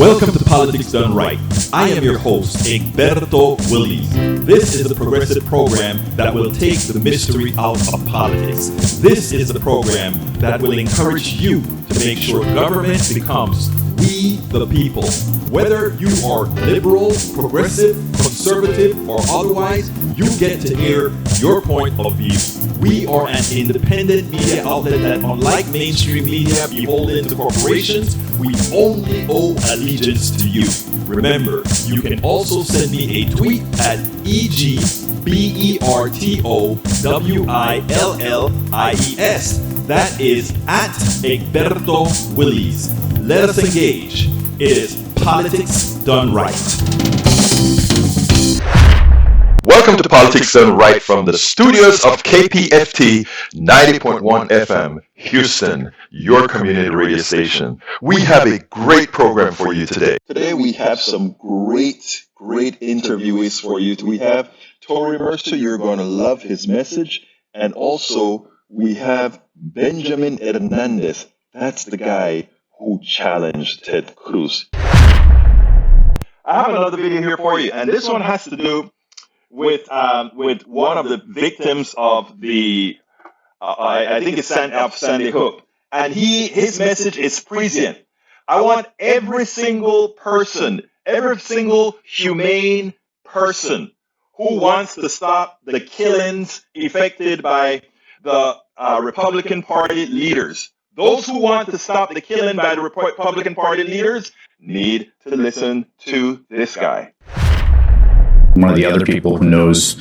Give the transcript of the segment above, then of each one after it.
Welcome to Politics Done Right. I am your host, Egberto Willies. This is the progressive program that will take the mystery out of politics. This is the program that will encourage you to make sure government becomes we the people. Whether you are liberal, progressive, conservative, or otherwise, you get to hear your point of view. We are an independent media outlet that, unlike mainstream media beholden to corporations, we only owe allegiance to you. Remember, you can also send me a tweet at EGBERTOWILLIES. That is at Egberto Willies. Let us engage. It is Politics Done Right. Welcome to Politics Done Right from the studios of KPFT 90.1 FM, Houston, your community radio station. We have a great program for you today. Today we have some great interviewees for you. We have Torry Mercer. You're going to love his message. And also we have Benjamin Hernandez. That's the guy who challenged Ted Cruz. I have another video here for you, and this one has to do with one of the victims of the I think it's Sandy Hook, and his message is prescient. I want every single person, every single humane person who wants to stop the killings effected by the Republican Party leaders. Those who want to stop the killing by the Republican Party leaders need to listen to this guy. One of the other people who knows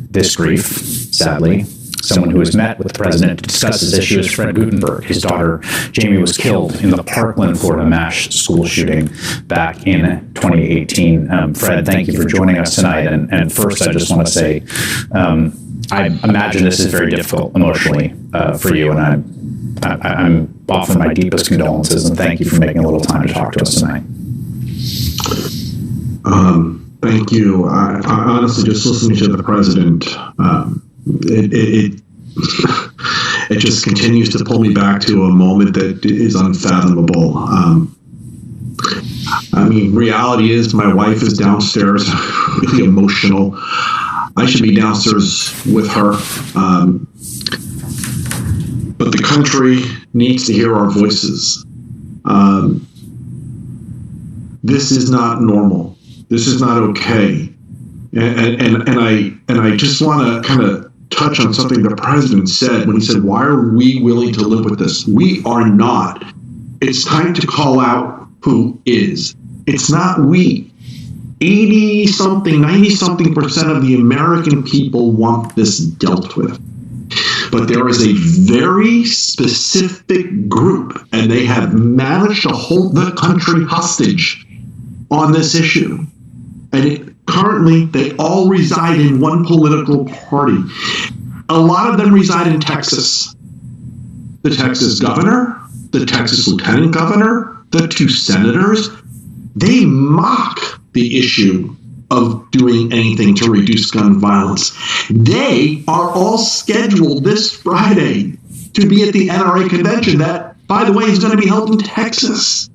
this grief, sadly, someone who has met with the president to discuss this issue is Fred Gutenberg. His daughter, Jamie, was killed in the Parkland, Florida mass school shooting back in 2018. Fred, thank you for joining us tonight. And first, I just want to say, I imagine this is very difficult emotionally for you, and I'm offering my deepest condolences and thank you for making a little time to talk to us tonight. Thank you. I honestly, just listening to the president, it just continues to pull me back to a moment that is unfathomable. I mean, reality is my wife is downstairs, really emotional. I should be downstairs with her. But the country needs to hear our voices. This is not normal. This is not okay. And I just want to kind of touch on something the president said when he said, why are we willing to live with this? We are not. It's time to call out who is. It's not we. 80-something, 90-something% of the American people want this dealt with. But there is a very specific group, and they have managed to hold the country hostage on this issue. And currently, they all reside in one political party. A lot of them reside in Texas. The Texas governor, the Texas lieutenant governor, the two senators, they mock the issue of doing anything to reduce gun violence. They are all scheduled this Friday to be at the NRA convention that, by the way, is going to be held in Texas.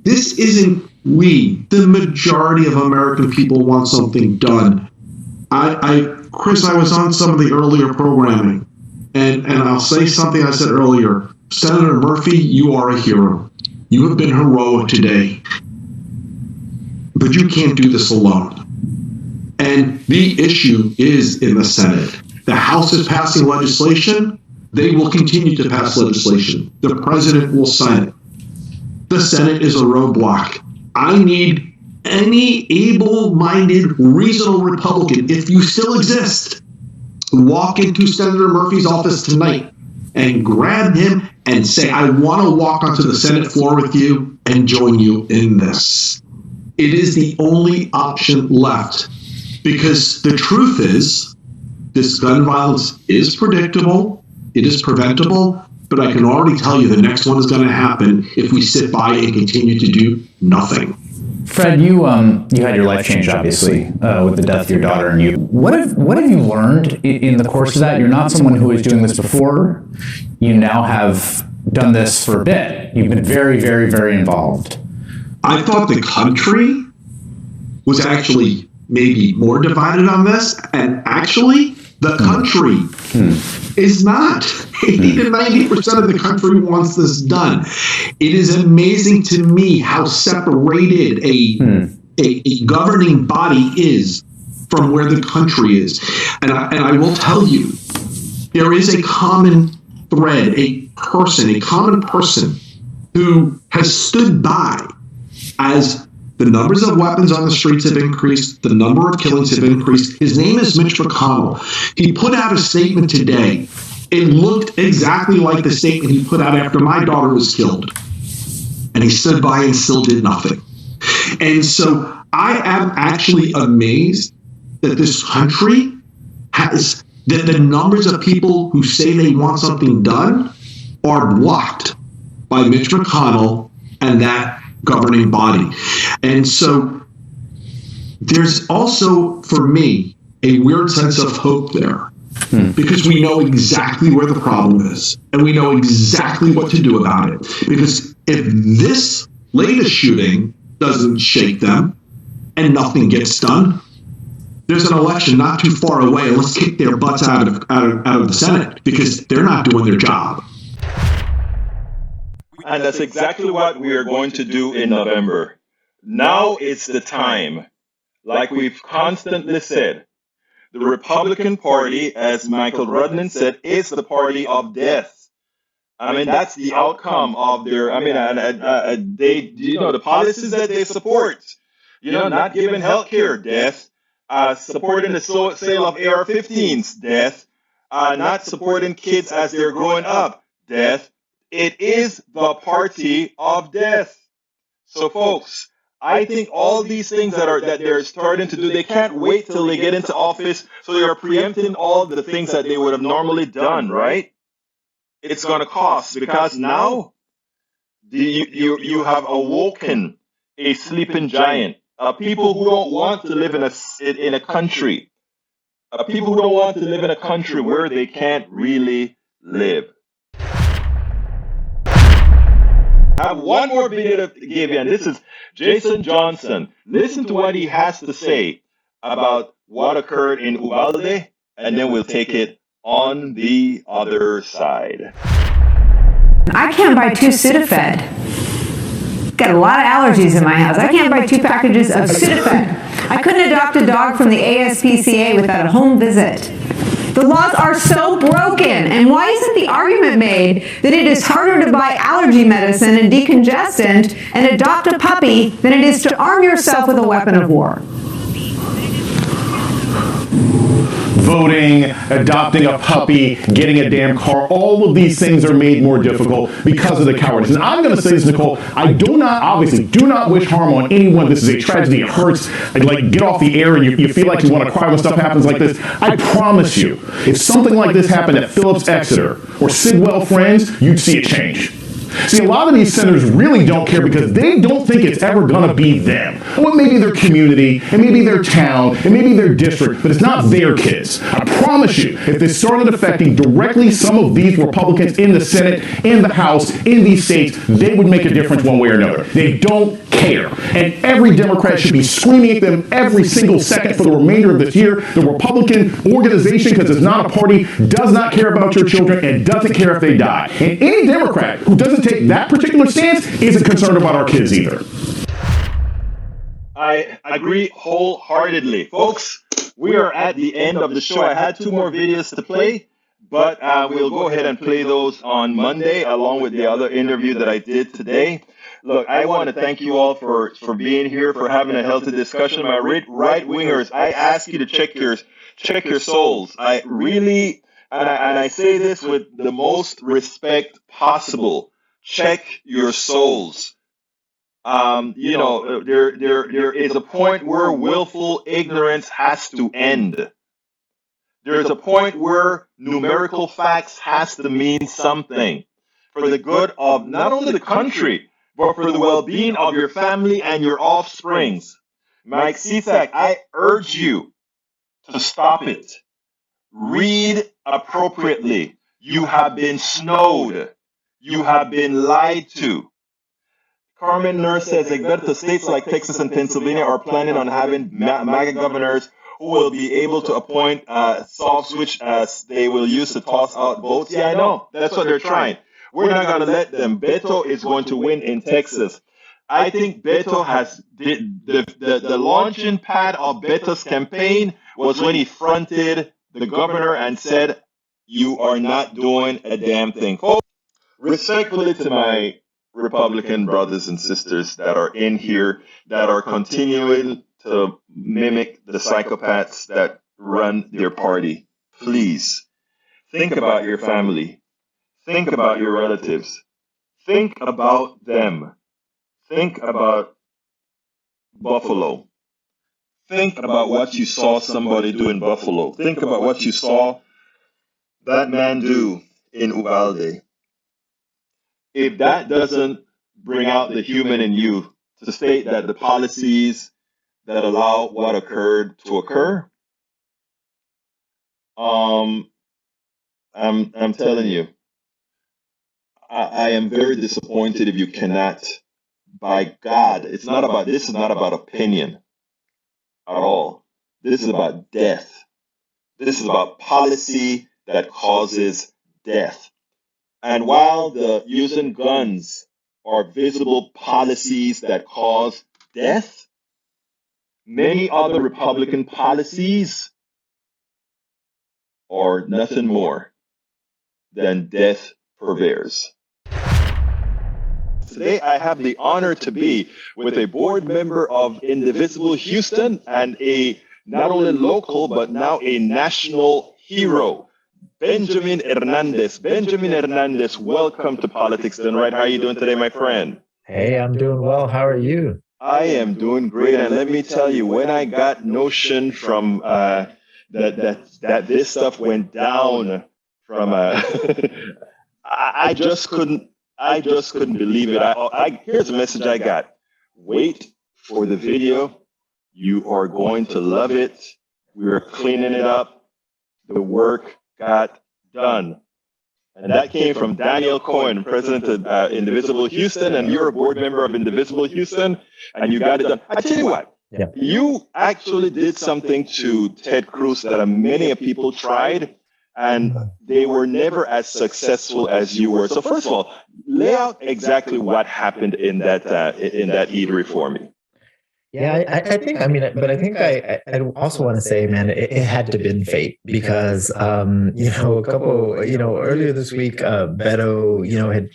This isn't we. The majority of American people want something done. Chris, I was on some of the earlier programming, and I'll say something I said earlier. Senator Murphy, you are a hero. You have been heroic today. But you can't do this alone. And the issue is in the Senate. The House is passing legislation. They will continue to pass legislation. The president will sign it. The Senate is a roadblock. I need any able-minded, reasonable Republican, if you still exist, walk into Senator Murphy's office tonight and grab him and say, I want to walk onto the Senate floor with you and join you in this. It is the only option left, because the truth is this gun violence is predictable, it is preventable, but I can already tell you the next one is going to happen if we sit by and continue to do nothing. Fred, you had your life changed, obviously, with the death of your daughter. And what have you learned in the course of that? You're not someone who was doing this before. You now have done this for a bit. You've been very, very, very involved. I thought the country was actually maybe more divided on this, and actually the country is not. 80 to 90% of the country wants this done. It is amazing to me how separated a governing body is from where the country is. And I will tell you, there is a common thread, a common person who has stood by as the numbers of weapons on the streets have increased, the number of killings have increased. His name is Mitch McConnell. He put out a statement today. It looked exactly like the statement he put out after my daughter was killed. And he stood by and still did nothing. And so I am actually amazed that this country has, that the numbers of people who say they want something done are blocked by Mitch McConnell and that governing body. And so there's also, for me, a weird sense of hope there. Because we know exactly where the problem is, and we know exactly what to do about it. Because if this latest shooting doesn't shake them and nothing gets done, there's an election not too far away, and let's kick their butts out of the Senate because they're not doing their job. And that's exactly what we are going to do in November. Now it's the time, like we've constantly said. The Republican Party, as Michael Rudnan said, is the party of death. I mean, that's the outcome of their, they, the policies that they support. Not giving health care, death. Supporting the sale of AR-15s, death. Not supporting kids as they're growing up, death. It is the party of death. So, folks, I think all these things that they're starting to do, they can't wait till they get into office, so they are preempting all the things that they would have normally done, right? It's going to cost, because now you have awoken a sleeping giant. People who don't want to live in a country. People who don't want to live in a country where they can't really live. I have one more video to give you, and this is Jason Johnson. Listen to what he has to say about what occurred in Uvalde, and then we'll take it on the other side. I can't buy 2 Sudafed. Got a lot of allergies in my house. I can't buy 2 packages of Sudafed. I couldn't adopt a dog from the ASPCA without a home visit. The laws are so broken, and why isn't the argument made that it is harder to buy allergy medicine and decongestant and adopt a puppy than it is to arm yourself with a weapon of war? Voting, adopting a puppy, getting a damn car, all of these things are made more difficult because of the cowardice. And I'm going to say this, Nicole, I do not wish harm on anyone. This is a tragedy. It hurts. Get off the air and you feel like you want to cry when stuff happens like this. I promise you, if something like this happened at Phillips Exeter or Sidwell Friends, you'd see a change. See, a lot of these senators really don't care because they don't think it's ever going to be them. Well, maybe their community, and maybe their town, and maybe their district, but it's not their kids. I promise you, if this started affecting directly some of these Republicans in the Senate, in the House, in these states, they would make a difference one way or another. They don't care. And every Democrat should be screaming at them every single second for the remainder of this year. The Republican organization, because it's not a party, does not care about your children and doesn't care if they die. And any Democrat who doesn't take that particular stance isn't concerned about our kids either. I agree wholeheartedly. Folks, we are at the end of the show. I had 2 more videos to play, but we'll go ahead and play those on Monday along with the other interview that I did today. Look, I want to thank you all for being here, for having a healthy discussion. My right-wingers, I ask you to check your souls. I really, and I say this with the most respect possible, check your souls. There is a point where willful ignorance has to end. There's a point where numerical facts has to mean something for the good of not only the country, but for the well-being of your family and your offsprings. Mike Cisak, I urge you to stop it. Read appropriately. You have been snowed. You have been lied to. Carmen Nurse says, Egberto, states like Texas and Pennsylvania are planning on having MAGA governors who will be able to appoint soft switch as they will use to toss out votes. Yeah, I know. That's what they're trying. We're not going to let them. Beto is going to win in Texas. I think Beto has the launching pad of Beto's campaign was when he fronted the governor and said, "You are not doing a damn thing." Folks, respectfully to my Republican brothers and sisters that are in here that are continuing to mimic the psychopaths that run their party, please think about your family. Think about your relatives. Think about them. Think about Buffalo. Think about what you saw somebody do in Buffalo. Think about what you saw that man do in Uvalde. If that doesn't bring out the human in you to state that the policies that allow what occurred to occur, I'm telling you, I am very disappointed if you cannot. By God, this is not about opinion at all. This is about death. This is about policy that causes death. And while the using guns are visible policies that cause death, many other Republican policies are nothing more than death purveyors. Today, I have the honor to be with a board member of Indivisible Houston and a not only local, but now a national hero, Benjamin Hernandez. Benjamin Hernandez, welcome to Politics Done Right. How are you doing today, my friend? Hey, I'm doing well. How are you? I am doing great. And let me tell you, when I got notion from that this stuff went down from I just couldn't believe it. Here's a message I got. Wait for the video. You are going to love it. We are cleaning it up. The work got done. And that came from Daniel Cohen, president of Indivisible Houston, and you're a board member of Indivisible Houston, and you got it done. I tell you what, you actually did something to Ted Cruz that many people tried, and they were never as successful as you were. So first of all, lay out exactly what happened in that eatery for me. Yeah, I think, I also want to say, man, it had to been fate because, earlier this week, Beto, had,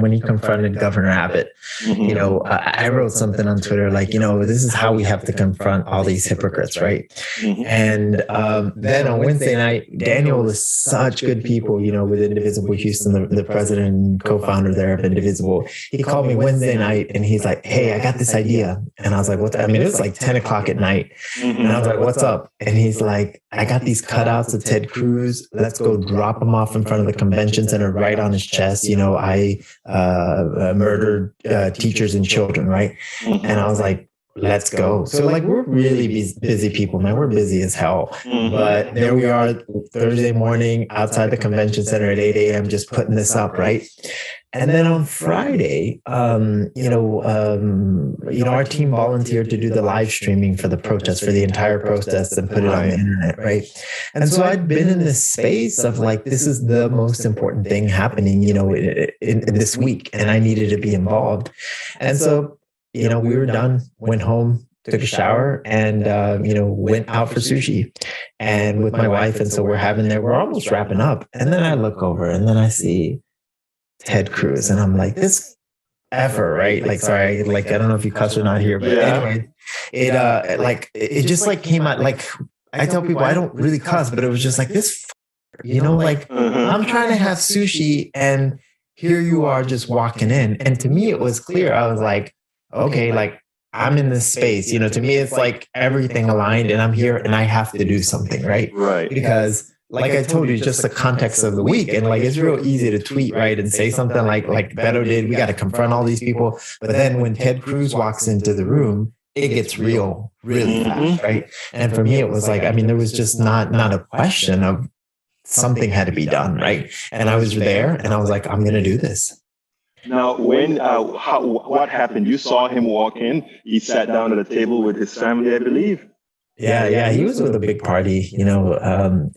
when he confronted Governor Abbott, I wrote something on Twitter, like, this is how we have to confront all these hypocrites, right? And then on Wednesday night, Daniel was such good people, with Indivisible Houston, the president and co-founder there of Indivisible. He called me Wednesday night and he's like, hey, I got this idea. And I was like, what? It was like 10 o'clock at night. And I was like, what's up? And he's like, I got these cutouts of Ted Cruz. Let's go drop him off in front of the convention center, right on his chest. I murdered teachers and children, right? And I was like, let's go. So like, we're really busy people, man. We're busy as hell. But there we are Thursday morning outside the convention center at 8 a.m. just putting this up, right? And then on Friday, our team volunteered to do the live streaming for the protest, for the entire protest, and put it on the internet, right? And so I'd been in this space of like, this is the most important thing happening, in this week, and I needed to be involved. And so, we were done, went home, took a shower, and went out for sushi, and with my wife. And so we're almost wrapping up, and then I look over, and then I see Ted Cruz, and I'm like, this effer, right? Like, sorry, like, I don't know if you cuss or not here, but anyway, it just like came out. Like, I tell people I don't really cuss, but it was just like this, I'm trying to have sushi, and here you are just walking in. And to me, it was clear. I was like, okay, like, I'm in this space, to me, it's like everything aligned, and I'm here, and I have to do something, right? Right. Because like I told you, just the context of the week. And like, it's real easy to tweet, right? And say something like Beto did, we got to confront all these people. But then when Ted Cruz walks into the room, it gets real, really fast, right? And for me, it was like, there was just not a question of something had to be done, right? And I was there, and I was like, I'm going to do this. Now, what happened? You saw him walk in. He sat down at a table with his family, I believe. Yeah. He was with a big party,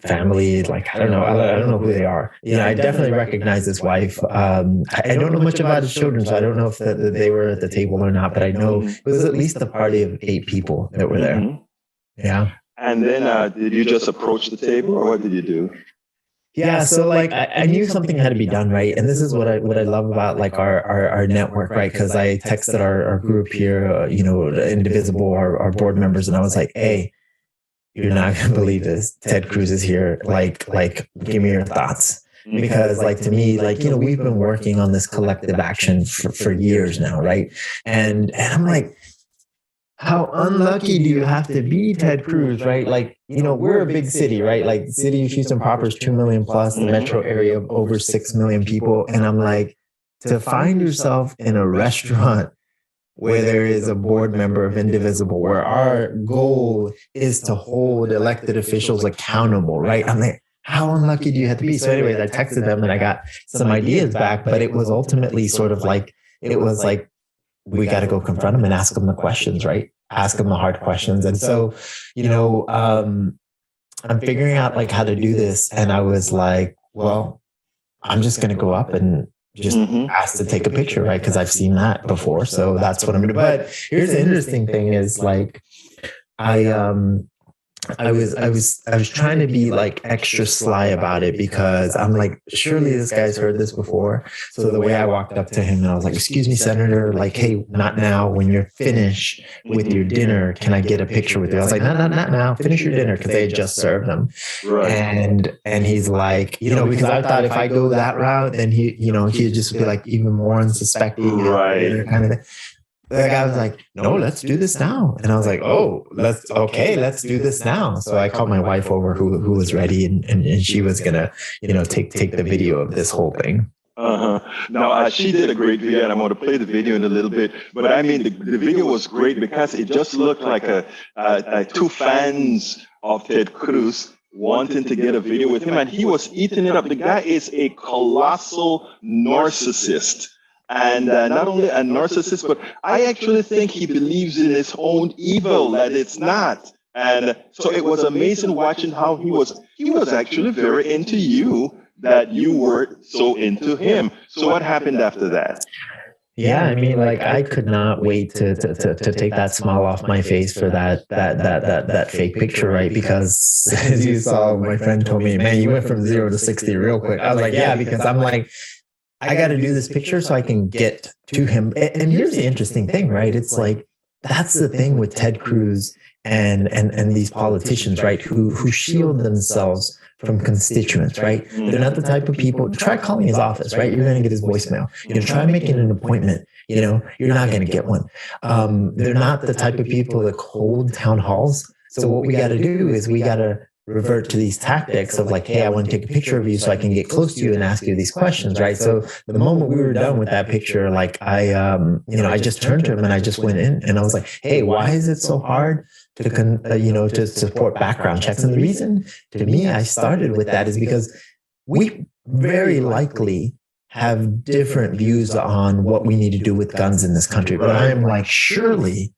family. Like I don't know who they are. I definitely recognize his wife. I don't know much about his children, so I don't know if they were at the table or not. But I know it was at least a party of 8 people that were there. Mhm. Yeah. And then, did you just approach the table, or what did you do? Yeah, so like I knew something had to be done, right? And this is what I love about like our network, right? Because I texted our group here, Indivisible, our board members, and I was like, hey, you're not gonna believe this. Ted Cruz is here. Like give me your thoughts. Because like to me, like, we've been working on this collective action for years now, right? And I'm like, how unlucky do you have to be, Ted Cruz, right? Like, we're a big city, right? Like the city of Houston proper is 2 million plus, the metro area of over 6 million people. And I'm like, to find yourself in a restaurant where there is a board member of Indivisible, where our goal is to hold elected officials accountable, right? I'm like, how unlucky do you have to be? So anyways, I texted them and I got some ideas back, but it was ultimately sort of like, we got to go confront them and ask them the questions, right? Ask them the hard questions. And so, I'm figuring out like how to do this. And I was like, well, I'm just going to go up and just ask to take a picture, right? Because I've seen that before. So that's what I'm going to do. But here's the interesting thing is like, I was trying to be like extra sly about it because I'm like, surely this guy's heard this before. So the way I walked up to him and I was like, excuse me, Senator, like, hey, not now. When you're finished with your dinner, can I get a picture with you? I was like, not now. Finish your dinner, because they had just served them. Right. And he's like, because I thought if I go that route, then he'd just be like even more unsuspecting, right? Kind of thing. The guy was like, no, let's do this now. And I was like, oh, let's do this now. So I called my wife over who was ready and she was going to, take the video of this whole thing. Now, she did a great video, and I'm going to play the video in a little bit. But I mean, the video was great because it just looked like two fans of Ted Cruz wanting to get a video with him, and he was eating it up. The guy is a colossal narcissist. And not only a narcissist, but I actually think he believes in his own evil, that it's not. And so it was amazing watching how he was actually very into you, that you were so into him. So what happened after that? Yeah, I mean, like I could not wait to take that smile off my face for that fake picture, right? Because as you saw, my friend told me, man, you went from 0 to 60 real quick. I was like, yeah, because I'm like, I got to do this picture so I can get to him. And here's the interesting thing, right? It's like, that's the thing with Ted Cruz and these politicians, right? Who shield themselves from constituents, right? They're not the type of people, try calling his office, right? You're going to get his voicemail. Try making an appointment, you're not going to get one. They're not the type of people that hold town halls. So what we got to do is we got to revert to these tactics of like, hey, I want to take a picture of you so I can get close to you and ask you these questions, right? So the moment we were done with that picture, like I just turned to him and I just went in and I was like, hey, why is it so hard to support background checks? And the reason to me I started with that is because we very likely have different views on what we need to do with guns in this country. But I am like, surely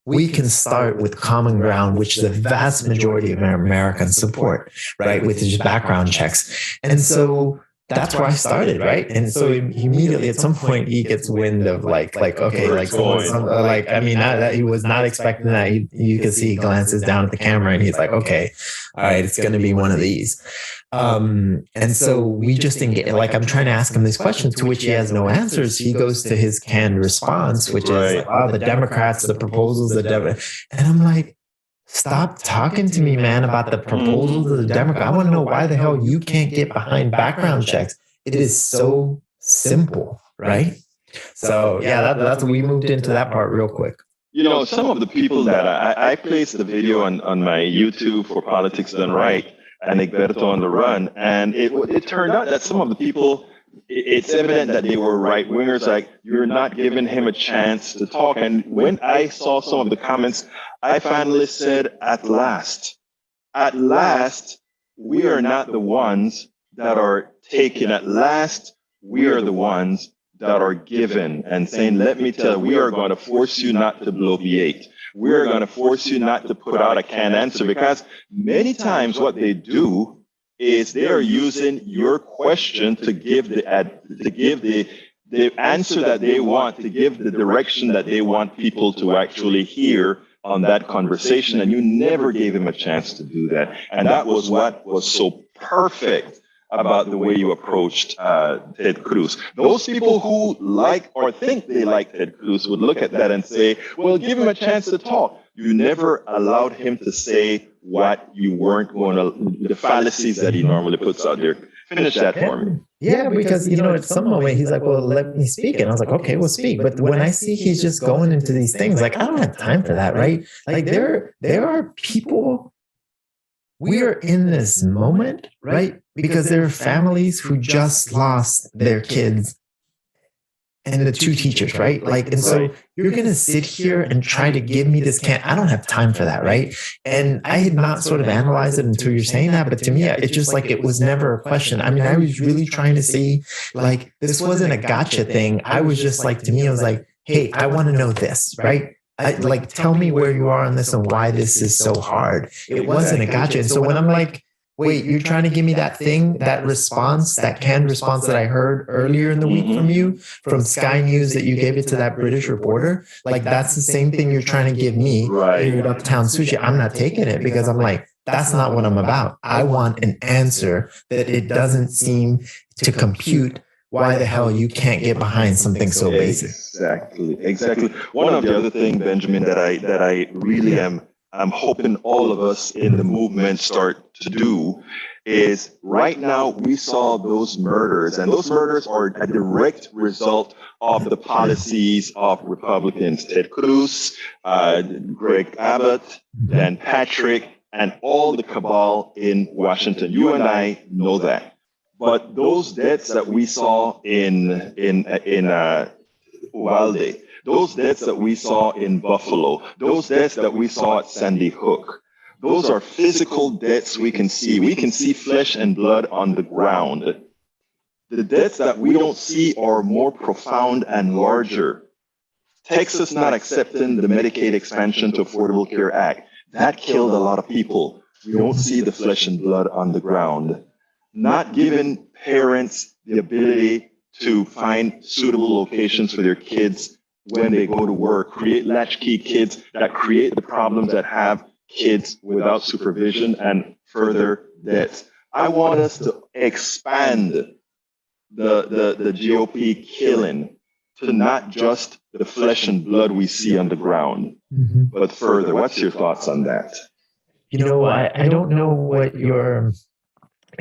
we can start with common ground, which the vast majority of Americans support, right? With just background checks. And so that's where I started, right? And so immediately at some point he gets wind of like okay, like he was not expecting that. You can see he glances down at the camera and he's like, okay, all right, it's going to be one of these. And so we just engage, like I'm trying to ask him these questions to which he has no answers. He goes to his canned response, which is, the Democrats, the proposals, and I'm like, stop talking to me, man, about the proposals of the Democrats. I want to know why the hell you can't get behind background checks. It is so simple, right? So yeah, that's we moved into that part real quick. Some of the people that I placed the video on my YouTube for Politics Done Right and Egberto on the Run, and it turned out that some of the people, it's evident that they were right-wingers, like, you're not giving him a chance to talk. And when I saw some of the comments, I finally said, at last, we are not the ones that are taken. At last, we are the ones that are given and saying, let me tell you, we are going to force you not to bloviate. We're going to force you not to put out a canned answer, because many times what they do is they are using your question to give the answer that they want, to give the direction that they want people to actually hear on that conversation. And you never gave him a chance to do that. And that was what was so perfect about the way you approached Ted Cruz. Those people who like or think they like Ted Cruz would look at that and say, well, give him a chance to talk. You never allowed him to say what you weren't going to, the fallacies that he normally puts out there. Finish that for me. Yeah, because, at some moment he's like, well, let me speak. And I was like, okay, we'll speak. But when I see he's just going into these things, like, I don't have time for that, right? Like there are people, we are in this moment, right? Because there are families who just lost their kids and the two teachers, right? Like, and so you're going to sit here and try to give me this I don't have time for that, right? And I had not sort of analyzed it until you're saying that, but to me, it's just like, it was never a question. I mean, I was really trying to see, like, this wasn't a gotcha thing. I was just like, to me, I was like, hey, I want to know this, right? Tell me where you are on this and why this is so hard. It wasn't a gotcha. And so when I'm like, wait, you're trying to give me that thing, that response, that canned response that I heard earlier in the week from you, from Sky News, that you gave it to that British reporter. Like, that's the same thing you're trying to give me here at Uptown Sushi. I'm not taking it, because I'm like, that's not what I'm about. I want an answer that it doesn't seem to compute why the hell you can't get behind something so basic. Exactly. One of the other things, Benjamin, that I really I'm hoping all of us in the movement start to do is, right now we saw those murders, and those murders are a direct result of the policies of Republicans, Ted Cruz, Greg Abbott, Dan Patrick, and all the cabal in Washington. You and I know that. But those deaths that we saw in Uvalde, those deaths that we saw in Buffalo, those deaths that we saw at Sandy Hook, those are physical deaths we can see. We can see flesh and blood on the ground. The deaths that we don't see are more profound and larger. Texas not accepting the Medicaid expansion to Affordable Care Act, that killed a lot of people. We don't see the flesh and blood on the ground. Not giving parents the ability to find suitable locations for their kids when they go to work, create latchkey kids that create the problems that have kids without supervision and further deaths. I want us to expand the GOP killing to not just the flesh and blood we see on the ground, but further. What's your thoughts on that? I don't know what your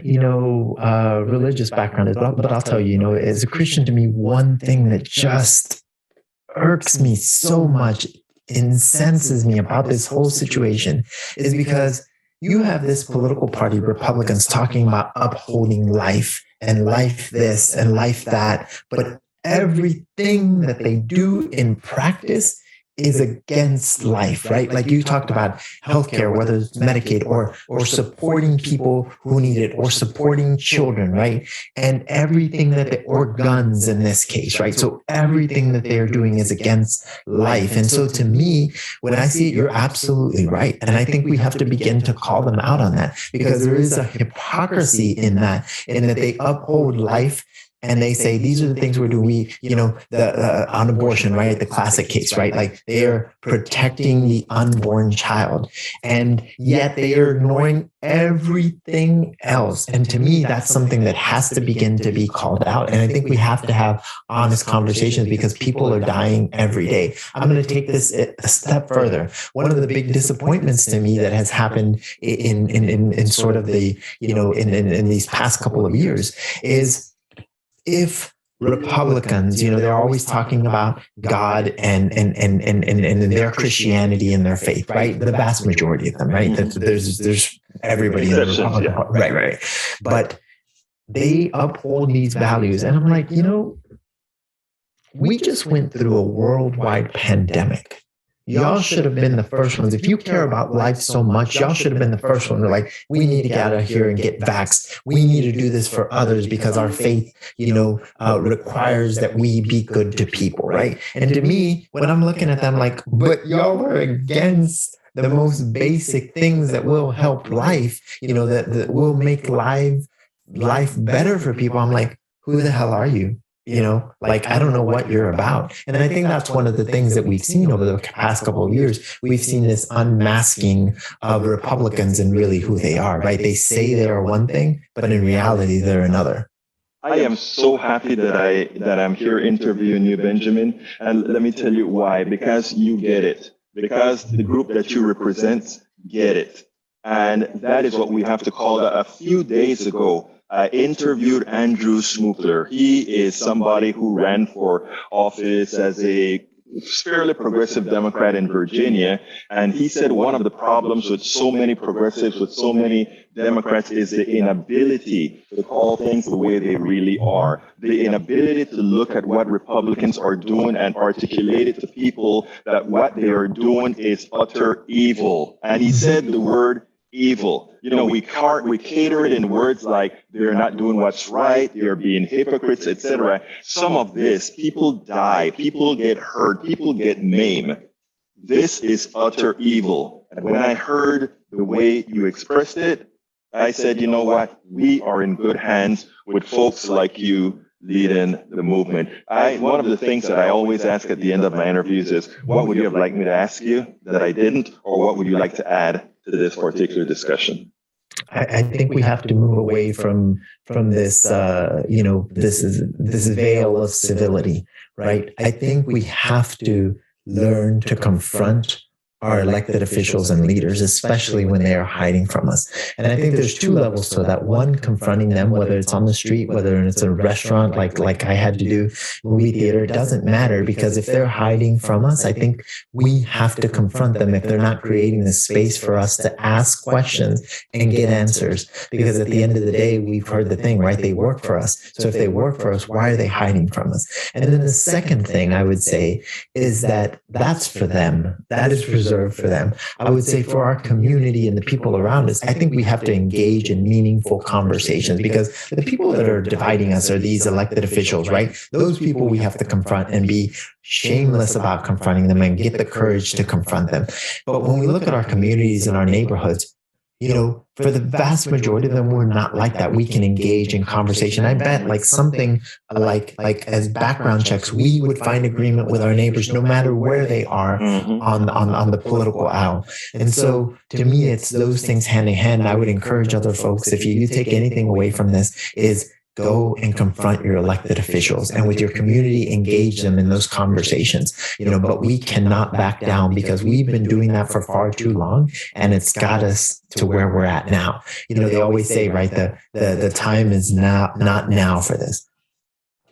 religious background is, but I'll tell you, as a Christian, to me, one thing that just irks me so much, incenses me about this whole situation, is because you have this political party, Republicans, talking about upholding life and life this and life that, but everything that they do in practice is against life, right? Like you talked about healthcare, whether it's Medicaid or supporting people who need it, or supporting children, right? And everything or guns in this case, right? So everything that they're doing is against life. And so to me, when I see it, you're absolutely right. And I think we have to begin to call them out on that, because there is a hypocrisy in that they uphold life. And they say, these are the things we're doing. On abortion, right? The classic case, right? Like, they are protecting the unborn child, and yet they are ignoring everything else. And to me, that's something that has to begin to be called out. And I think we have to have honest conversations, because people are dying every day. I'm going to take this a step further. One of the big disappointments to me that has happened in sort of the, in these past couple of years is, if Republicans, they're always talking about God and their Christianity and their faith, right? The vast majority of them, right? There's everybody in the Republican Party, right. But they uphold these values, and I'm like, we just went through a worldwide pandemic. y'all should have been the first ones. If you care about life so much, y'all should have been the first one. We're like, we need to get out of here and get vaxxed. We need to do this for others because our faith, requires that we be good to people, right? And to me, when I'm looking at them, like, but y'all are against the most basic things that will help life, that will make life better for people. I'm like, who the hell are you? I don't know what you're about. And I think that's one of the things that we've seen over the past couple of years. We've seen this unmasking of Republicans and really who they are, right? They say they are one thing, but in reality, they're another. I am so happy that I'm here interviewing you, Benjamin. And let me tell you why. Because you get it. Because the group that you represent get it. And that is what we have to call that. A few days ago, I interviewed Andrew Smookler. He is somebody who ran for office as a fairly progressive Democrat in Virginia. And he said one of the problems with so many progressives, with so many Democrats, is the inability to call things the way they really are. The inability to look at what Republicans are doing and articulate it to people that what they are doing is utter evil. And he said the word evil. We cater it in words like they're not doing what's right, they're being hypocrites, etc. Some of this, people die, people get hurt, people get maimed. This is utter evil. And when I heard the way you expressed it, I said, you know what? We are in good hands with folks like you leading the movement. One of the things that I always ask at the end of my interviews is, what would you have liked me to ask you that I didn't, or what would you like to add to this particular discussion? I think we have to move away from this, this veil of civility, right? I think we have to learn to confront our elected officials and leaders, especially when they are hiding from us. And I think there's two levels to that. One, confronting them, whether it's on the street, whether it's a restaurant, like I had to do, movie theater, it doesn't matter, because if they're hiding from us, I think we have to confront them if they're not creating the space for us to ask questions and get answers. Because at the end of the day, we've heard the thing, right? They work for us. So if they work for us, why are they hiding from us? And then the second thing I would say is that that's for them. That is reserved for them. I would say for our community and the people around us, I think we have to engage in meaningful conversations, because the people that are dividing us are these elected officials, right? Those people we have to confront and be shameless about confronting them and get the courage to confront them. But when we look at our communities and our neighborhoods, for the vast majority of them, we're not like that. We can engage in conversation. I bet something like as background checks, we would find agreement with our neighbors, no matter where they are on the political aisle. And so to me, it's those things hand in hand. I would encourage other folks, if you take anything away from this, is go and confront your elected officials, and with your community, engage them in those conversations, but we cannot back down, because we've been doing that for far too long, and it's got us to where we're at now. They always say, right, the time is not now for this.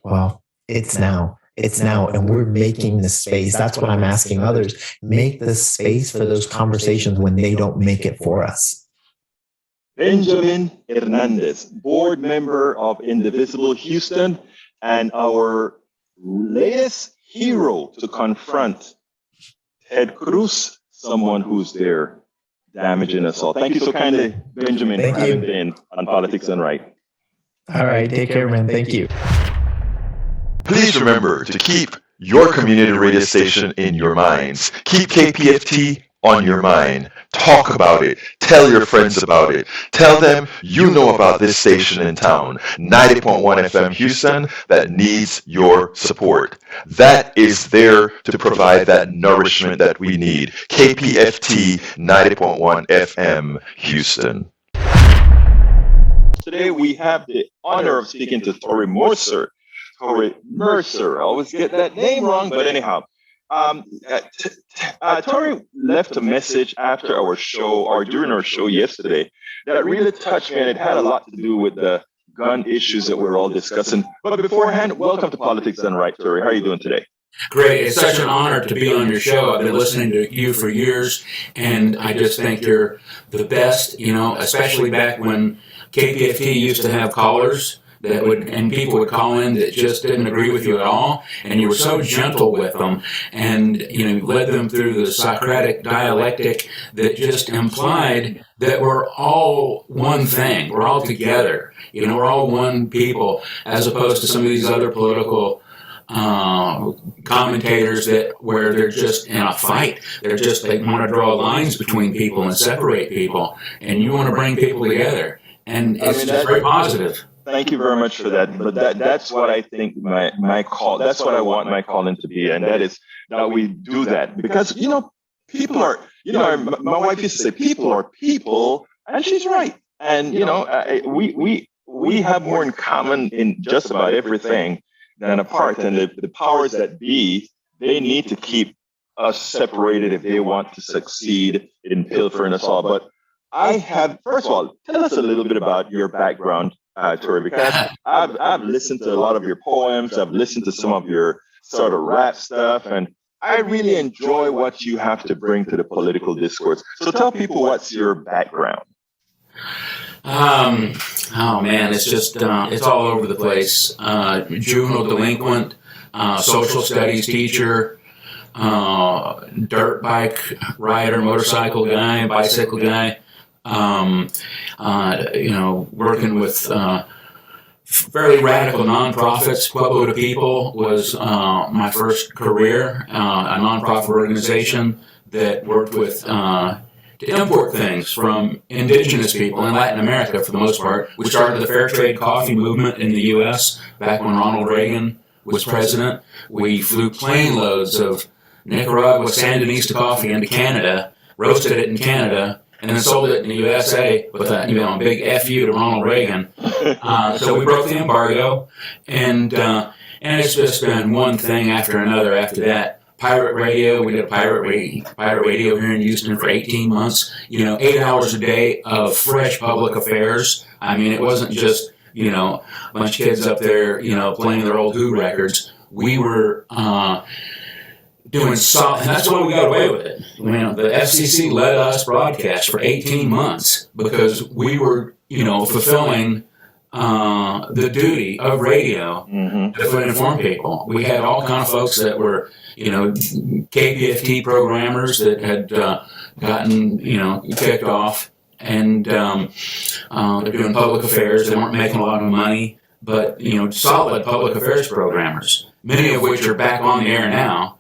Well, it's now. It's now, and we're making the space. That's what I'm asking others. Make the space for those conversations when they don't make it for us. Benjamin Hernandez, board member of Indivisible Houston, and our latest hero to confront Ted Cruz, someone who's there damaging us all. Thank you so kindly, Benjamin, for having been on Politics Done Right. All right, take care, man. Thank you. Please remember to keep your community radio station in your minds. Keep KPFT on your mind. Talk about it. Tell your friends about it. Tell them you know about this station in town, 90.1 FM Houston, that needs your support. That is there to provide that nourishment that we need. KPFT 90.1 FM Houston. Today we have the honor of speaking to Torry Mercer. Torry Mercer. I always get that name wrong, but anyhow. Torry left a message after our show, or during our show yesterday, that really touched me, and it had a lot to do with the gun issues that we're all discussing. But beforehand, welcome to Politics Done Right, Torry. How are you doing today? Great. It's such an honor to be on your show. I've been listening to you for years, and I just think you're the best, especially back when KPFT used to have callers and people would call in that just didn't agree with you at all, and you were so gentle with them, and you led them through the Socratic dialectic that just implied that we're all one thing, we're all together, we're all one people, as opposed to some of these other political commentators where they're just in a fight. They want to draw lines between people and separate people, and you want to bring people together, and it's just very positive. Thank you very much for that. But that's what I think my call. That's what I want my calling to be, and that is that we do that because people are. My wife used to say people are people, and she's right. And we have more in common in just about everything than apart. And the powers that be, they need to keep us separated if they want to succeed in pilfering us all. But first of all, tell us a little bit about your background, Torry, because I've listened to a lot of your poems. I've listened to some of your sort of rap stuff, and I really enjoy what you have to bring to the political discourse. So tell people what's your background. Oh man, it's just it's all over the place. Juvenile delinquent, social studies teacher, dirt bike rider, motorcycle guy, bicycle guy. Working with fairly radical nonprofits. Pueblo to People was my first career, a nonprofit organization that worked with to import things from indigenous people in Latin America for the most part. We started the fair trade coffee movement in the U.S. back when Ronald Reagan was president. We flew plane loads of Nicaragua Sandinista coffee into Canada, roasted it in Canada, and then sold it in the USA with a big FU to Ronald Reagan. So we broke the embargo, and it's just been one thing after another after that. Pirate radio, we did a pirate radio here in Houston for 18 months, 8 hours a day of fresh public affairs. I mean, it wasn't just, a bunch of kids up there, playing their old Who records. We were doing solid, and that's why we got away with it. The FCC let us broadcast for 18 months because we were, fulfilling the duty of radio to inform people. We had all kind of folks that were, KPFT programmers that had gotten, kicked off, and they're doing public affairs. They weren't making a lot of money, but solid public affairs programmers, many of which are back on the air now.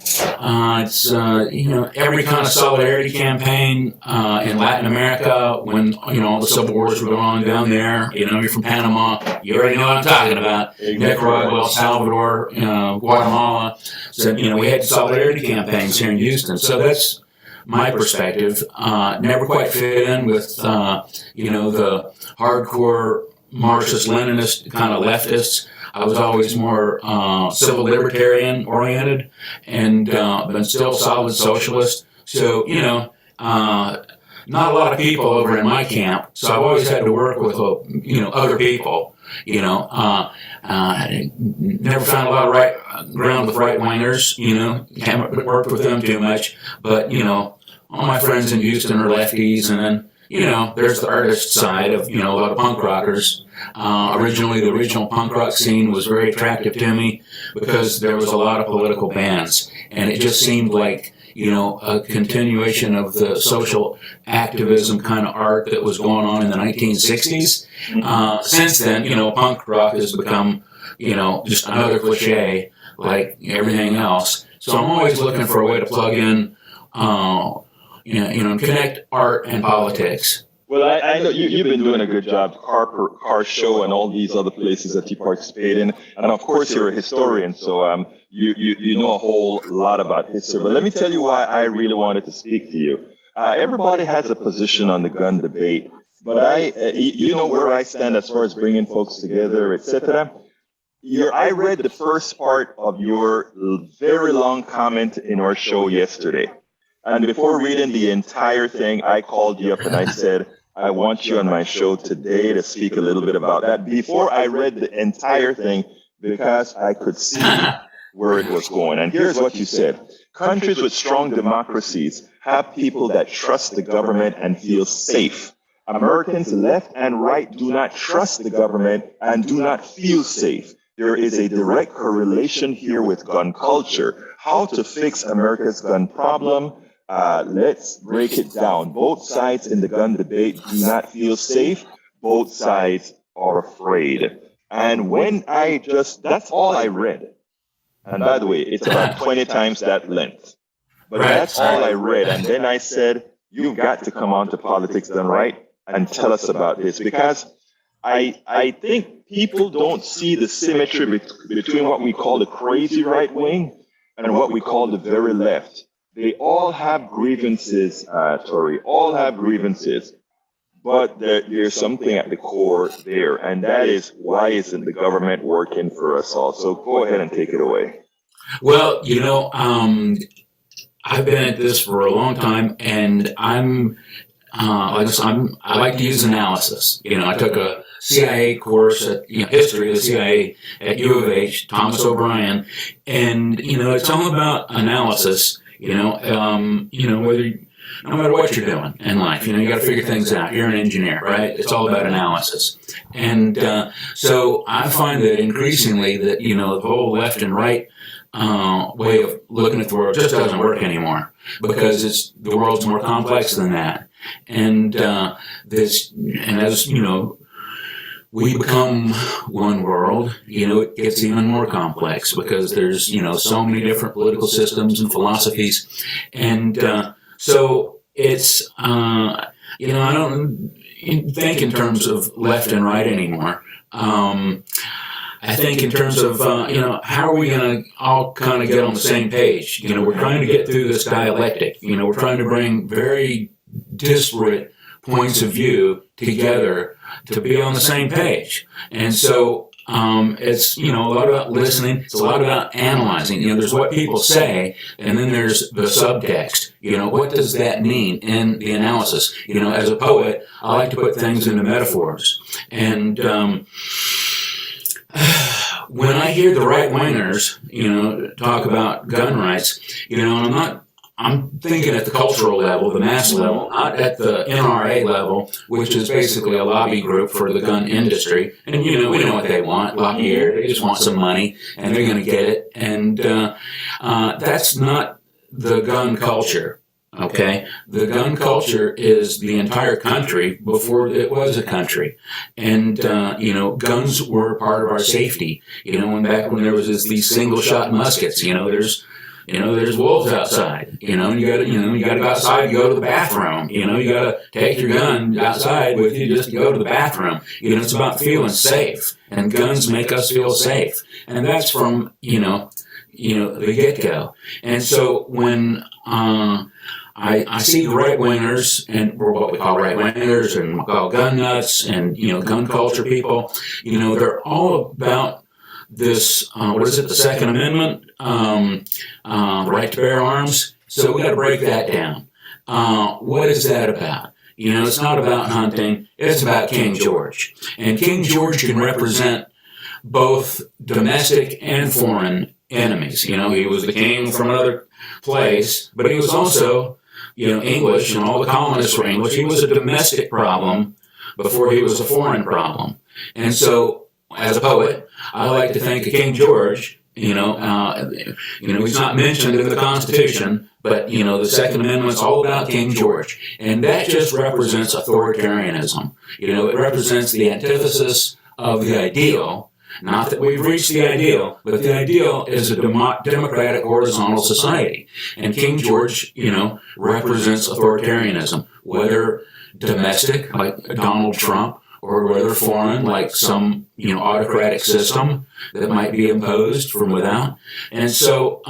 It's every kind of solidarity campaign in Latin America when all the civil wars were going on down there. You're from Panama, you already know what I'm talking about. Nicaragua, El Salvador, Guatemala. So we had solidarity campaigns here in Houston. So that's my perspective. Never quite fit in with the hardcore Marxist-Leninist kind of leftists. I was always more civil libertarian oriented, and but still solid socialist. So not a lot of people over in my camp. So I've always had to work with other people. Never found a lot of right ground with right wingers. Haven't worked with them too much. But all my friends in Houston are lefties, and then. There's the artist side of, a lot of punk rockers. Originally, the original punk rock scene was very attractive to me because there was a lot of political bands. And it just seemed like, a continuation of the social activism kind of art that was going on in the 1960s. Since then, punk rock has become, just another cliche like everything else. So I'm always looking for a way to plug in, connect art and politics. Well, I know you've been doing a good job, Car Show and all these other places that you participate in. And of course, you're a historian, so you know a whole lot about history. But let me tell you why I really wanted to speak to you. Everybody has a position on the gun debate, but you know where I stand as far as bringing folks together, etc. I read the first part of your very long comment in our show yesterday. And before reading the entire thing, I called you up and I said, I want you on my show today to speak a little bit about that. Before I read the entire thing, because I could see where it was going. And here's what you said. Countries with strong democracies have people that trust the government and feel safe. Americans left and right do not trust the government and do not feel safe. There is a direct correlation here with gun culture. How to fix America's gun problem? Let's break it down. Both sides in the gun debate do not feel safe. Both sides are afraid. And that's all I read. And by the way, it's about 20 times that length. But that's all I read. And then I said, you've got to come on to Politics Done Right and tell us about this, because I think people don't see the symmetry between what we call the crazy right wing and what we call the very left. They all have grievances, Torry, all have grievances, but there's something at the core there, and that is, why isn't the government working for us all? So go ahead and take it away. Well, I've been at this for a long time, and I like to use analysis. I took a CIA course at history of the CIA at U of H, Thomas O'Brien, and it's all about analysis. No matter what you're doing in life, you got to figure things out. You're an engineer, right? It's all about analysis, and so I find that increasingly that the whole left and right way of looking at the world just doesn't work anymore, because the world's more complex than that. And as we become one world, it gets even more complex, because there's so many different political systems and philosophies, and so it's I don't think in terms of left and right anymore. I think in terms of, how are we going to all kind of get on the same page? We're trying to get through this dialectic. We're trying to bring very disparate points of view together to be on the same page. And so it's, a lot about listening. It's a lot about analyzing. There's what people say, and then there's the subtext. What does that mean in the analysis? As a poet, I like to put things into metaphors. And when I hear the right-wingers, talk about gun rights, I'm thinking at the cultural level, the mass level, not at the NRA level, which is basically a lobby group for the gun industry. And, we know what they want, lobby here. They just want some money, and they're going to get it. And that's not the gun culture. Okay, the gun culture is the entire country before it was a country, and guns were part of our safety. Back when there was these single-shot muskets, there's wolves outside. You gotta go outside, you go to the bathroom. You gotta take your gun outside with you just to go to the bathroom. It's about feeling safe, and guns make us feel safe, and that's from the get-go. And so when I see the right-wingers, or what we call right-wingers, and we call gun nuts, and, gun culture people, they're all about this, the Second Amendment, right to bear arms. So we got to break that down. What is that about? It's not about hunting. It's about King George. And King George can represent both domestic and foreign enemies. He was the king from another place, but he was also English, and all the colonists were English. He was a domestic problem before he was a foreign problem. And so, as a poet, I like to think of King George. He's not mentioned in the Constitution, but the Second Amendment's all about King George, and that just represents authoritarianism. It represents the antithesis of the ideal. Not that we've reached the ideal, but the ideal is a democratic horizontal society. And King George, represents authoritarianism, whether domestic, like Donald Trump, or whether foreign, like some, autocratic system that might be imposed from without. And so,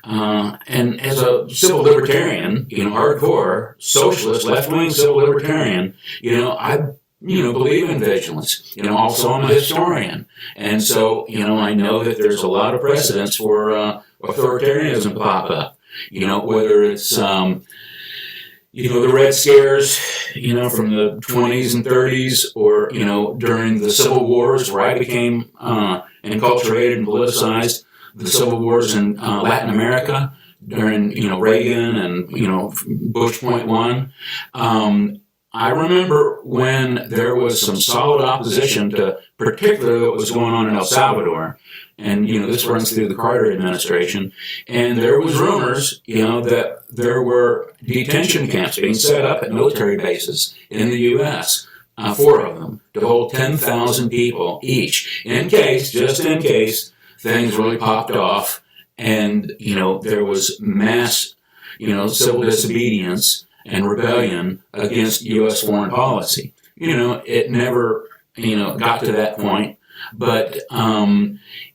and as a civil libertarian, hardcore, socialist, left-wing civil libertarian, I believe in vigilance. Also I'm a historian. And so, I know that there's a lot of precedents for authoritarianism pop up. Whether it's, the Red Scares, from the 20s and 30s, or, during the Civil Wars, where I became enculturated and politicized, the Civil Wars in Latin America during, Reagan and, Bush point one. I remember when there was some solid opposition to particularly what was going on in El Salvador. And, this runs through the Carter administration. And there was rumors, that there were detention camps being set up at military bases in the U.S., 4 of them, to hold 10,000 people each, just in case things really popped off and, there was mass, civil disobedience and rebellion against U.S. foreign policy. It never, got to that point, but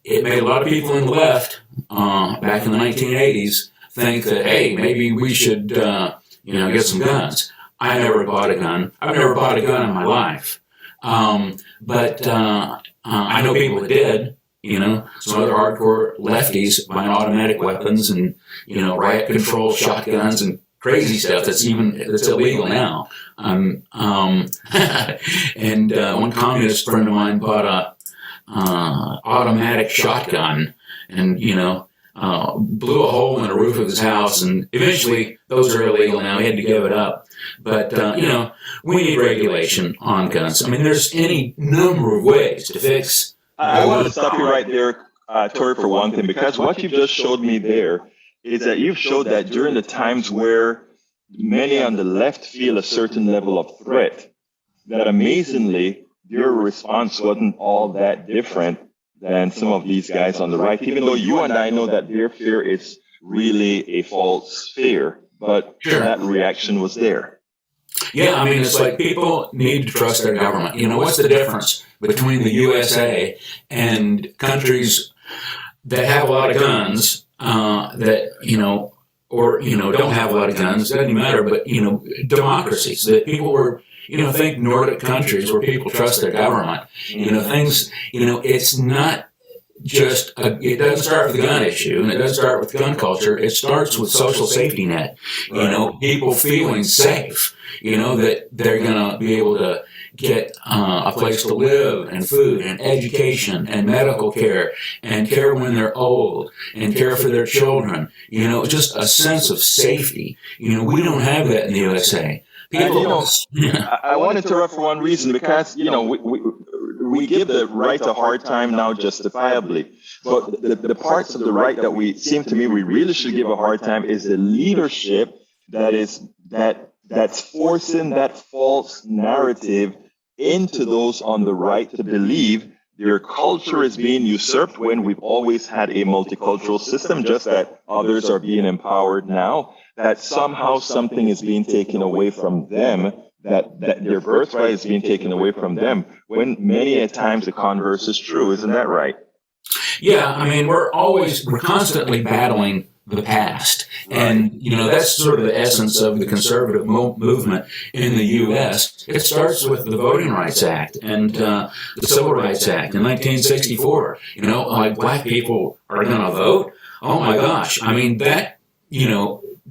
it made a lot of people in the left back in the 1980s think that, hey, maybe we should, get some guns. I never bought a gun. I've never bought a gun in my life. But I know people that did, some other hardcore lefties buying automatic weapons and, riot control shotguns and crazy stuff that's illegal now. And one communist friend of mine bought a automatic shotgun and, blew a hole in the roof of his house, and eventually those are illegal now. He had to give it up. But, we need regulation on guns. I mean, there's any number of ways to fix. I want to stop you right there, Torry, for one thing, because what you just showed me there is that you've showed that during the times where many on the left feel a certain level of threat, that amazingly, your response wasn't all that different than some of these guys on the right, even though you and I know that their fear is really a false fear, but that reaction was there. Yeah, I mean, it's like people need to trust their government. What's the difference between the USA and countries that have a lot of guns that, or, don't have a lot of guns, doesn't matter, but, democracies that people were, think Nordic countries where people trust their government, things, it's not just, it doesn't start with the gun issue and it doesn't start with gun culture. It starts with social safety net, people feeling safe, that they're going to be able to get a place to live and food and education and medical care and care when they're old and care for their children, just a sense of safety. We don't have that in the USA. I want to interrupt for one reason, because, we give the right a hard time now justifiably. But the parts of the right that we really should give a hard time is the leadership that's forcing that false narrative into those on the right to believe their culture is being usurped when we've always had a multicultural system, just that others are being empowered now, that somehow something is being taken away from them, that their birthright is being taken away from them, when many a times the converse is true. Isn't that right? Yeah, I mean, we're constantly battling the past. And, that's sort of the essence of the conservative movement in the U.S. It starts with the Voting Rights Act and the Civil Rights Act in 1964. Like black people are going to vote. Oh, my gosh. I mean, that,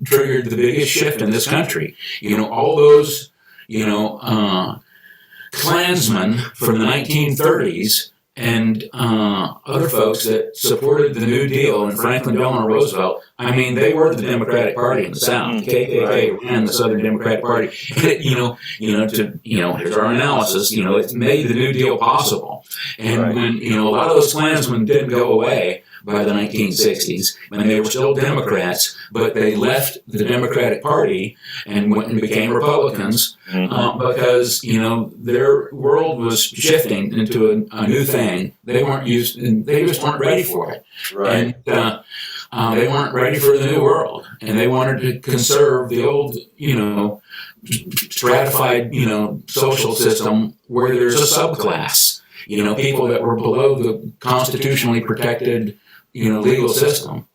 triggered the biggest shift in this country. All those, Klansmen from the 1930s and other folks that supported the New Deal and Franklin Delano Roosevelt, I mean, they were the Democratic Party in the South. The KKK ran the Southern Democratic Party. Here's our analysis. It made the New Deal possible. And when, a lot of those Klansmen didn't go away by the 1960s, and they were still Democrats, but they left the Democratic Party and went and became Republicans because, their world was shifting into a new thing. They just weren't ready for it. Right. And they weren't ready for the new world, and they wanted to conserve the old, stratified, social system where there's a subclass, people that were below the constitutionally protected legal system.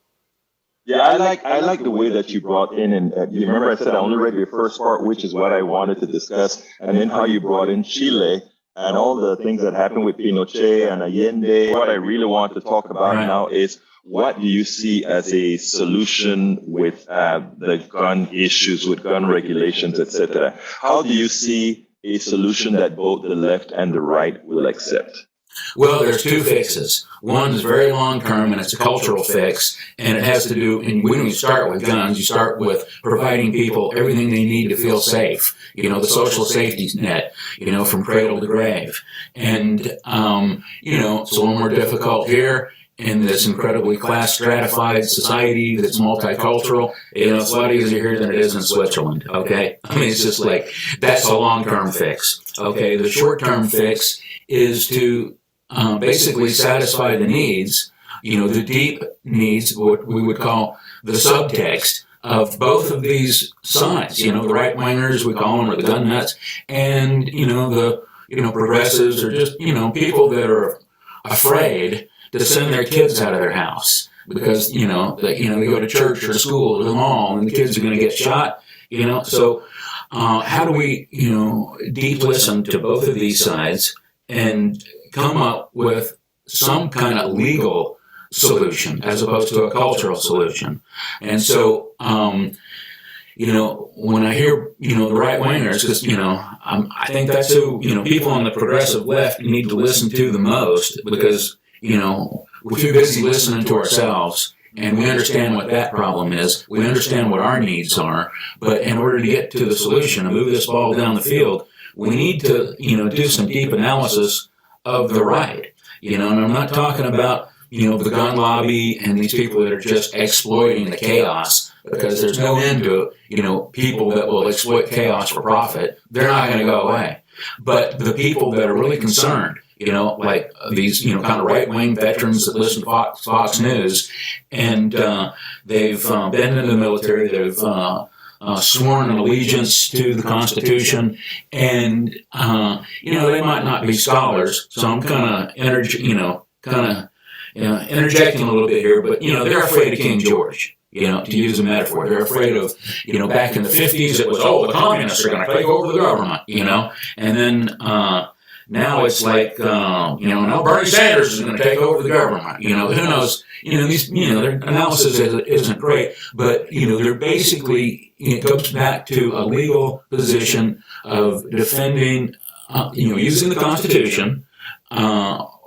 Yeah, I like the way that you brought in, and you remember I said I only read your first part, which is what I wanted to discuss, and then how you brought in Chile and all the things that happened with Pinochet and Allende. What I really want to talk about now is, what do you see as a solution with the gun issues, with gun regulations, etc.? How do you see a solution that both the left and the right will accept? Well, there's two fixes. One is very long-term, and it's a cultural fix, and it has to do, and when you start with guns, you start with providing people everything they need to feel safe, the social safety net, from cradle to grave. And, it's a little more difficult here in this incredibly class-stratified society that's multicultural. It's a lot easier here than it is in Switzerland, okay? I mean, it's just like, that's a long-term fix, okay? The short-term fix is to basically satisfy the needs, the deep needs, what we would call the subtext of both of these sides, the right-wingers, we call them, or the gun nuts, and, the, progressives, or just, people that are afraid to send their kids out of their house because, they go to church or school or the mall and the kids are going to get shot, So how do we, deep listen to both of these sides and come up with some kind of legal solution as opposed to a cultural solution? And so, when I hear, the right-wingers, because, I think that's who, people on the progressive left need to listen to the most because, we're too busy listening to ourselves, and we understand what that problem is. We understand what our needs are, but in order to get to the solution and move this ball down the field, we need to, do some deep analysis of the right, and I'm not talking about, the gun lobby and these people that are just exploiting the chaos, because there's no end to, people that will exploit chaos for profit. They're not going to go away. But the people that are really concerned, like these, kind of right-wing veterans that listen to Fox News, and they've been in the military, they've sworn an allegiance to the Constitution, and, they might not be scholars, so I'm kind of interjecting a little bit here, but, they're afraid of King George, to use a metaphor. They're afraid of, back in the 50s, it was, the communists are going to take over the government, and then now it's like, now Bernie Sanders is going to take over the government, who knows, their analysis isn't great, but, they're basically, it goes back to a legal position of defending, using the Constitution,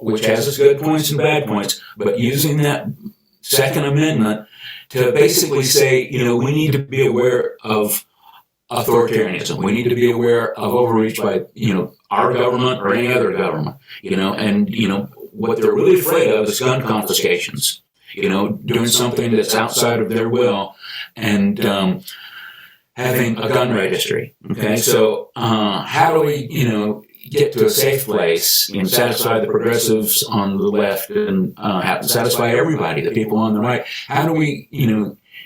which has its good points and bad points, but using that Second Amendment to basically say, we need to be aware of authoritarianism. We need to be aware of overreach by, our government or any other government, and, what they're really afraid of is gun confiscations, doing something that's outside of their will and having a gun registry. Okay, so how do we, get to a safe place and satisfy the progressives on the left and satisfy everybody, the people on the right? How do we,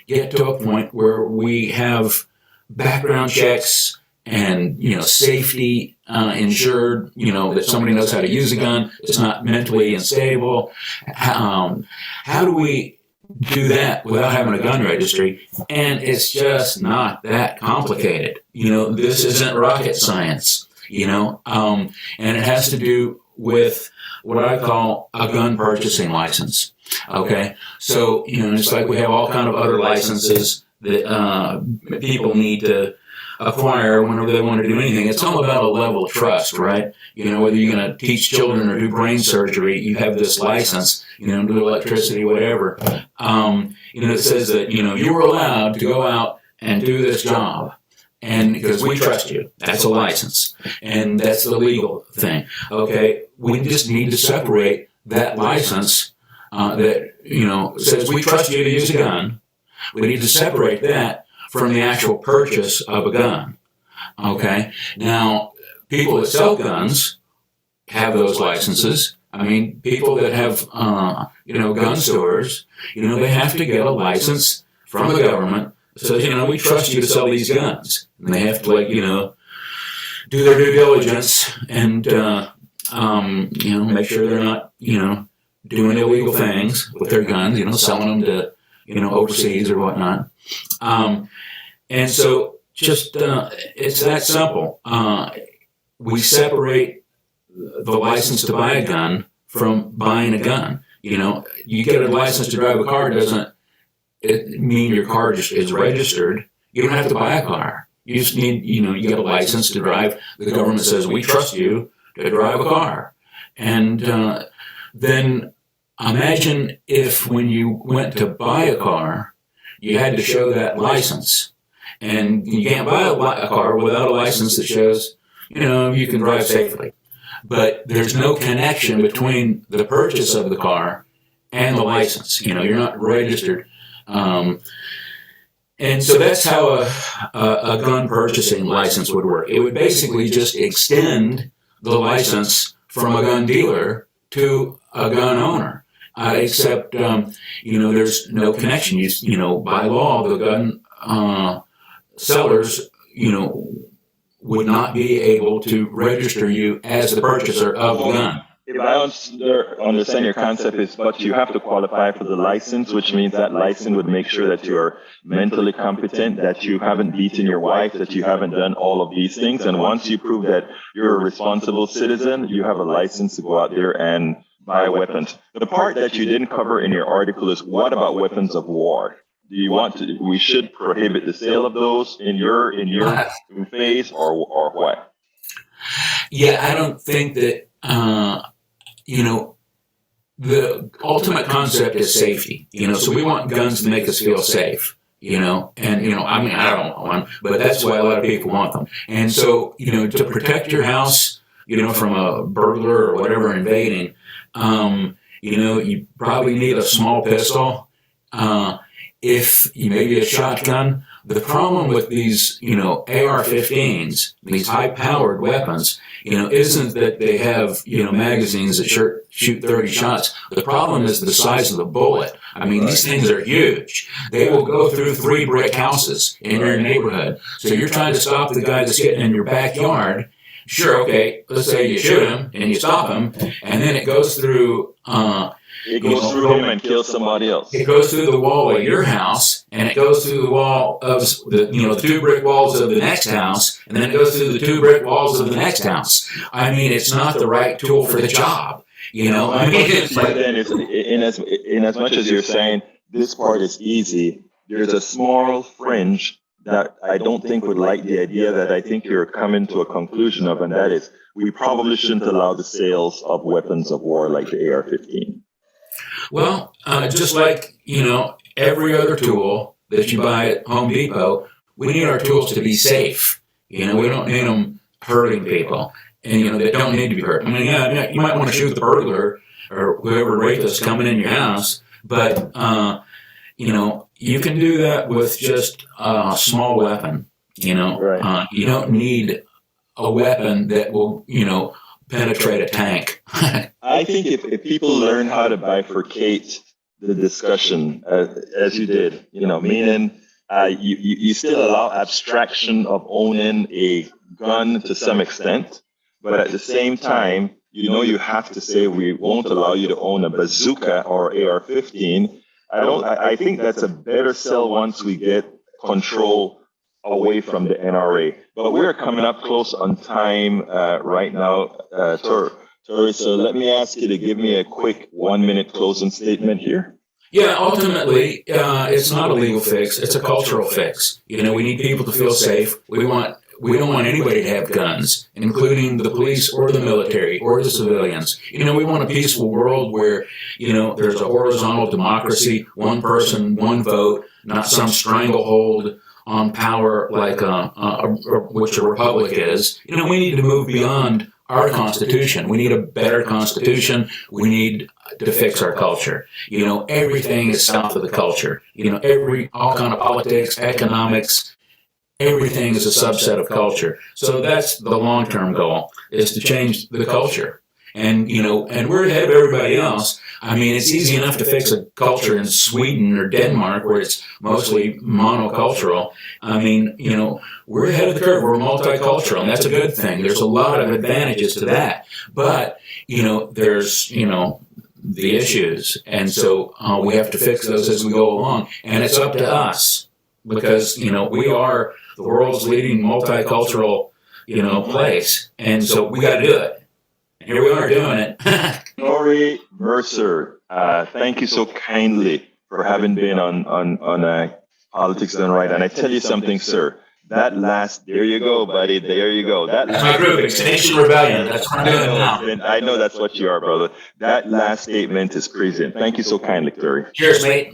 get to a point where we have background checks and, safety ensured, that somebody knows how to use a gun, it's not mentally unstable? How do we do that without having a gun registry? And it's just not that complicated. This isn't rocket science. And it has to do with what I call a gun purchasing license. Okay, so it's like we have all kind of other licenses that people need to acquire whenever they want to do anything. It's all about a level of trust, right? Whether you're going to teach children or do brain surgery, you have this license, do electricity, whatever. It says that you are allowed to go out and do this job. And because we trust you, that's a license. And that's the legal thing. Okay, we just need to separate that license that, says we trust you to use a gun. We need to separate that from the actual purchase of a gun. Okay, now, people that sell guns have those licenses. I mean, people that have, gun stores, they have to get a license from the government. So, we trust you to sell these guns. And they have to, do their due diligence and, make sure they're not, doing illegal things with their guns, selling them to, overseas or whatnot. And so just, it's that simple. We separate the license to buy a gun from buying a gun. You get a license to drive a car, doesn't it mean your car just is registered. You don't have to buy a car. You just need, you get a license to drive. The government says, we trust you to drive a car. And then imagine if when you went to buy a car, you had to show that license. And you can't buy a car without a license that shows, you can drive safely. But there's no connection between the purchase of the car and the license. You're not registered. And so that's how a gun purchasing license would work. It would basically just extend the license from a gun dealer to a gun owner. Except, there's no connection. By law, the gun sellers, would not be able to register you as the purchaser of the gun. If I understand your concept is, but you have to qualify for the license, which means that license would make sure that you're mentally competent, that you haven't beaten your wife, that you haven't done all of these things. And once you prove that you're a responsible citizen, you have a license to go out there and buy weapons. The part that you didn't cover in your article is, what about weapons of war? Do you want to? We should prohibit the sale of those in your phase, or what? Yeah, I don't think that. The ultimate concept is safety. So we want guns to make us feel safe. I don't want one, but that's why a lot of people want them. And so, to protect your house, from a burglar or whatever invading, you probably need a small pistol. If you maybe a shotgun. The problem with these, AR-15s, these high-powered weapons, isn't that they have, magazines that shoot 30 shots. The problem is the size of the bullet. I mean, these things are huge. They will go through 3 brick houses in your neighborhood. So you're trying to stop the guy that's getting in your backyard. Sure, okay, let's say you shoot him and you stop him, and then it goes through... It goes through him and kills somebody else. It goes through the wall of your house, and it goes through the wall of the 2 brick walls of the next house, and then it goes through the 2 brick walls of the next house. I mean, it's not the right tool for the job. It's like, but then in as much as you're saying this part is easy, there's a small fringe that I don't think would like the idea that I think you're coming to a conclusion of, and that is, we probably shouldn't allow the sales of weapons of war like the AR-15. Well, just like, every other tool that you buy at Home Depot, we need our tools to be safe. We don't need them hurting people, and, they don't need to be hurt. I mean, you might want to shoot the burglar or whoever rapist coming in your house, but, you can do that with just a small weapon, Right. You don't need a weapon that will, penetrate a tank. I think if people learn how to bifurcate the discussion as you did, meaning you still allow abstraction of owning a gun to some extent, but at the same time, you have to say we won't allow you to own a bazooka or AR-15. I think that's a better sell once we get control away from the NRA. But we're coming up close on time right now, Torry. So let me ask you to give me a quick 1-minute closing statement here. Yeah, ultimately, it's not a legal fix. It's a cultural fix. We need people to feel safe. We don't want anybody to have guns, including the police or the military or the civilians. We want a peaceful world where, there's a horizontal democracy, one person, one vote, not some stranglehold on power like which a republic is. We need to move beyond our Constitution. We need a better Constitution. We need to fix our culture. Everything is south of the culture. All kind of politics, economics, everything is a subset of culture. So that's the long-term goal, is to change the culture. And, and we're ahead of everybody else. I mean, it's easy enough to fix a culture in Sweden or Denmark where it's mostly monocultural. I mean, we're ahead of the curve. We're multicultural, and that's a good thing. There's a lot of advantages to that. But, there's, the issues. And so we have to fix those as we go along. And it's up to us because, we are the world's leading multicultural, place. And so we got to do it. Here we are doing it. Torry Mercer, thank you so kindly for having been on Politics Done Right. And I tell you something, sir, There you go, buddy. There you go. That's my group, Extinction Rebellion. That's what I'm doing now. I know that's what you are, brother. That last statement is present. Thank you so kindly, Torry. Cheers, mate.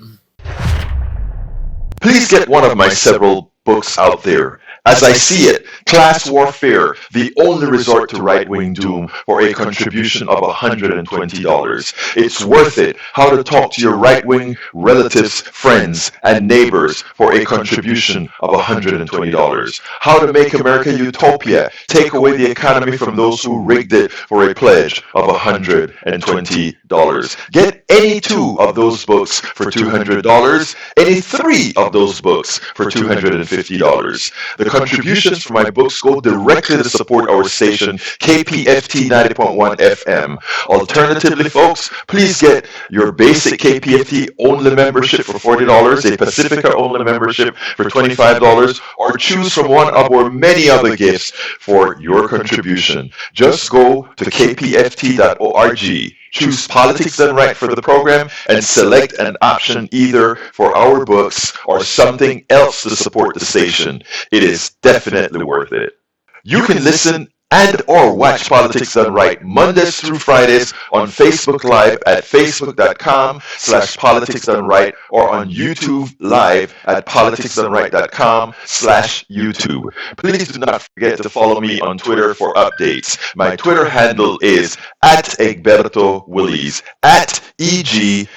Please get one of my several books out there. As I see it, Class Warfare, the only resort to right-wing doom, for a contribution of $120. It's worth it. How to talk to your right-wing relatives, friends, and neighbors for a contribution of $120. How to make America utopia. Take away the economy from those who rigged it for a pledge of $120. Get any 2 of those books for $200. Any 3 of those books for $250. The contributions from my books go directly to support our station, KPFT 90.1 FM. Alternatively, folks, please get your basic KPFT only membership for $40, a Pacifica only membership for $25, or choose from one of our many other gifts for your contribution. Just go to kpft.org. Choose Politics Done Right for the program and select an option either for our books or something else to support the station. It is definitely worth it. You can listen and or watch Politics Done Right Mondays through Fridays on Facebook Live at facebook.com/Politics Done Right or on YouTube Live at politicsdoneright.com/YouTube. Please do not forget to follow me on Twitter for updates. My Twitter handle is @EgbertoWillies, @EgbertoWillies.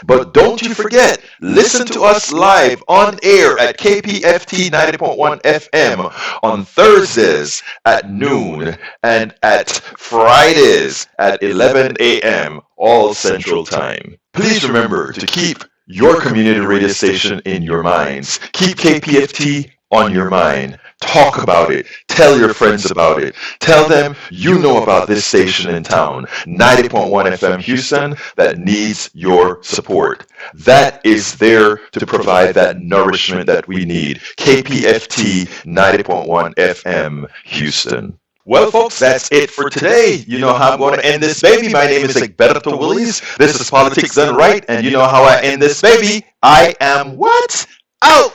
But don't you forget, listen to us live on air at KPFT 90.1 FM on Thursdays at noon and at Fridays at 11 a.m. all Central Time. Please remember to keep your community radio station in your minds. Keep KPFT on your mind. Talk about it. Tell your friends about it. Tell them you know about this station in town, 90.1 FM Houston, that needs your support. That is there to provide that nourishment that we need. KPFT 90.1 FM Houston. Well, folks, that's it for today. You know how I'm going to end this baby. My name is Egberto Willies. This is Politics Done Right, and you know how I end this baby. I am what? Out!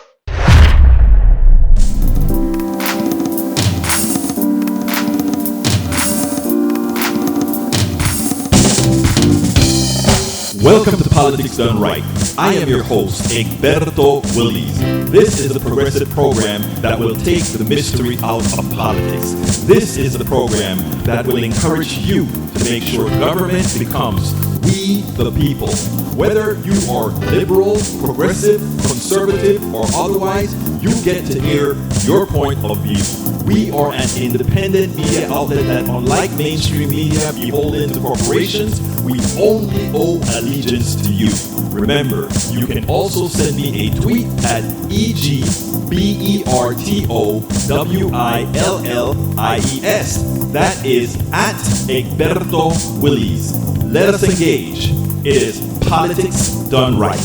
Welcome to Politics Done Right. I am your host, Egberto Willies. This is the progressive program that will take the mystery out of politics. This is the program that will encourage you to make sure government becomes we the people. Whether you are liberal, progressive, conservative, or otherwise, you get to hear your point of view. We are an independent media outlet that, unlike mainstream media beholden to corporations, we only owe allegiance to you. Remember, you can also send me a tweet at EgbertoWillies. That is at Egberto Willies. Let us engage. It is Politics Done Right.